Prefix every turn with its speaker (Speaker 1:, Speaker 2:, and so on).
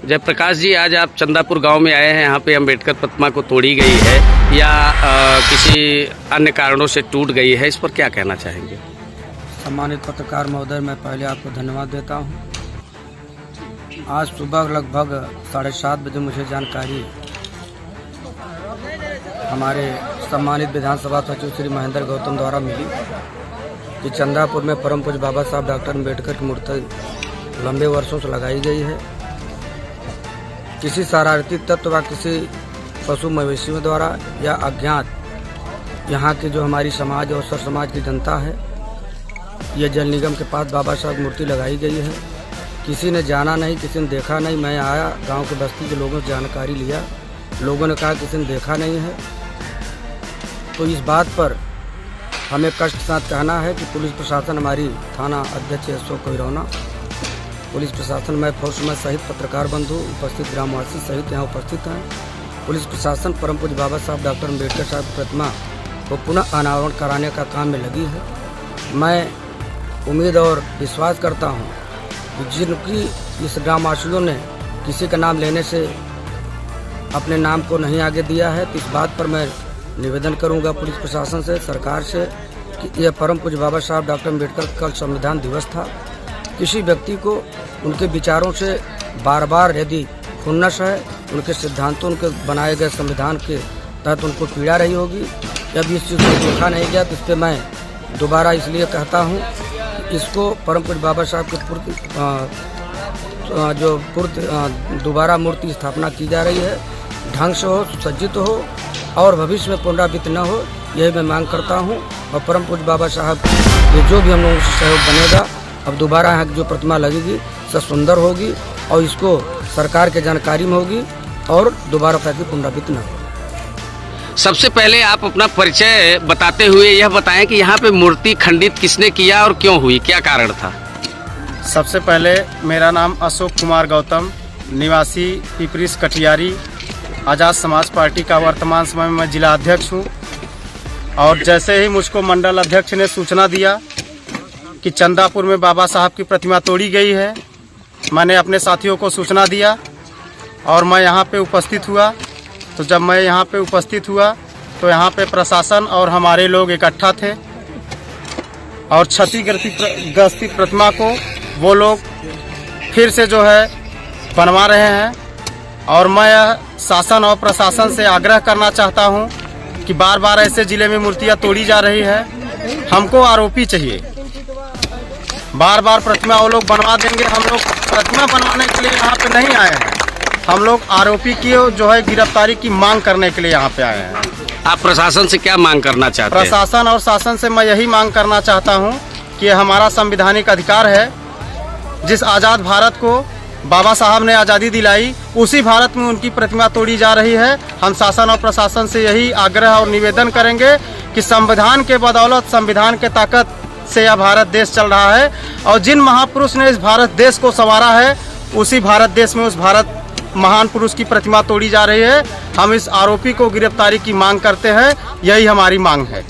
Speaker 1: जयप्रकाश जी, आज आप चंदापुर गांव में आए हैं। यहाँ पे अम्बेडकर प्रतिमा को तोड़ी गई है या किसी अन्य कारणों से टूट गई है, इस पर क्या कहना चाहेंगे?
Speaker 2: सम्मानित पत्रकार महोदय, मैं पहले आपको धन्यवाद देता हूँ। आज सुबह लगभग 7:30 बजे मुझे जानकारी हमारे सम्मानित विधानसभा सचिव श्री महेंद्र गौतम द्वारा मिली कि चंदापुर में परम पूज्य बाबा साहब डॉक्टर अम्बेडकर की मूर्ति लंबे वर्षों से लगाई गई है। किसी शरारती तत्व व किसी पशु मवेशियों द्वारा या अज्ञात यहाँ की जो हमारी समाज और सर समाज की जनता है, यह जल निगम के पास बाबा साहब मूर्ति लगाई गई है। किसी ने जाना नहीं, किसी ने देखा नहीं। मैं आया, गांव के बस्ती के लोगों से जानकारी लिया, लोगों ने कहा किसी ने देखा नहीं है। तो इस बात पर हमें कष्ट के साथ कहना है कि पुलिस प्रशासन, हमारी थाना अध्यक्ष अशोक कोइरौना, पुलिस प्रशासन, मैं फौजमैन सहित पत्रकार बंधु, उपस्थित ग्रामवासी सहित यहाँ उपस्थित हैं। पुलिस प्रशासन परम पूज्य बाबा साहब डॉक्टर अम्बेडकर साहब की प्रतिमा को पुनः अनावरण कराने का काम में लगी है। मैं उम्मीद और विश्वास करता हूँ कि जिनकी इस ग्रामवासियों ने किसी का नाम लेने से अपने नाम को नहीं आगे दिया है, तो इस बात पर मैं निवेदन करूंगा पुलिस प्रशासन से, सरकार से, कि यह परम पूज्य बाबा साहब डॉक्टर अम्बेडकर कल संविधान दिवस था। किसी व्यक्ति को उनके विचारों से बार बार यदि खुन्नस है, उनके सिद्धांतों, उनके बनाए गए संविधान के तहत उनको पीड़ा रही होगी, जब इस चीज़ को देखा नहीं गया, तो इस पर मैं दोबारा इसलिए कहता हूँ कि इसको परम पूज्य बाबा साहब के दोबारा मूर्ति स्थापना की जा रही है, ढंग से हो, सुसज्जित हो और भविष्य में पुनरावृत्ति न हो, यही मैं मांग करता हूँ। और परम पूज्य बाबा साहब के जो भी हम लोगों से सहयोग बनेगा, अब दोबारा यहाँ की जो प्रतिमा लगेगी सब सुंदर होगी और इसको सरकार के जानकारी में होगी और दोबारा फिर पुनरावृत्ति न होगी।
Speaker 1: सबसे पहले आप अपना परिचय बताते हुए यह बताएं कि यहाँ पे मूर्ति खंडित किसने किया और क्यों हुई, क्या कारण था?
Speaker 3: सबसे पहले मेरा नाम अशोक कुमार गौतम, निवासी पिपरिस कटियारी, आज़ाद समाज पार्टी का वर्तमान समय में मैं जिला अध्यक्ष हूँ। और जैसे ही मुझको मंडल अध्यक्ष ने सूचना दिया कि चंदापुर में बाबा साहब की प्रतिमा तोड़ी गई है, मैंने अपने साथियों को सूचना दिया और मैं यहाँ पे उपस्थित हुआ। तो जब मैं यहाँ पे उपस्थित हुआ तो यहाँ पे प्रशासन और हमारे लोग इकट्ठा थे और क्षतिग्रस्त प्रतिमा को वो लोग फिर से जो है बनवा रहे हैं। और मैं शासन और प्रशासन से आग्रह करना चाहता हूँ कि बार बार ऐसे ज़िले में मूर्तियाँ तोड़ी जा रही है, हमको आरोपी चाहिए। बार बार प्रतिमा वो लोग बनवा देंगे, हम लोग प्रतिमा बनवाने के लिए यहाँ पे नहीं आए हैं, हम लोग आरोपी की जो है गिरफ्तारी की मांग करने के लिए यहाँ पे आए हैं।
Speaker 1: आप प्रशासन से क्या मांग करना चाहते हैं?
Speaker 3: प्रशासन और शासन से मैं यही मांग करना चाहता हूँ कि हमारा संवैधानिक अधिकार है, जिस आज़ाद भारत को बाबा साहब ने आज़ादी दिलाई, उसी भारत में उनकी प्रतिमा तोड़ी जा रही है। हम शासन और प्रशासन से यही आग्रह और निवेदन करेंगे कि संविधान के बदौलत, संविधान के ताकत से यह भारत देश चल रहा है और जिन महापुरुष ने इस भारत देश को संवारा है, उसी भारत देश में उस भारत महान पुरुष की प्रतिमा तोड़ी जा रही है। हम इस आरोपी को गिरफ्तारी की मांग करते हैं, यही हमारी मांग है।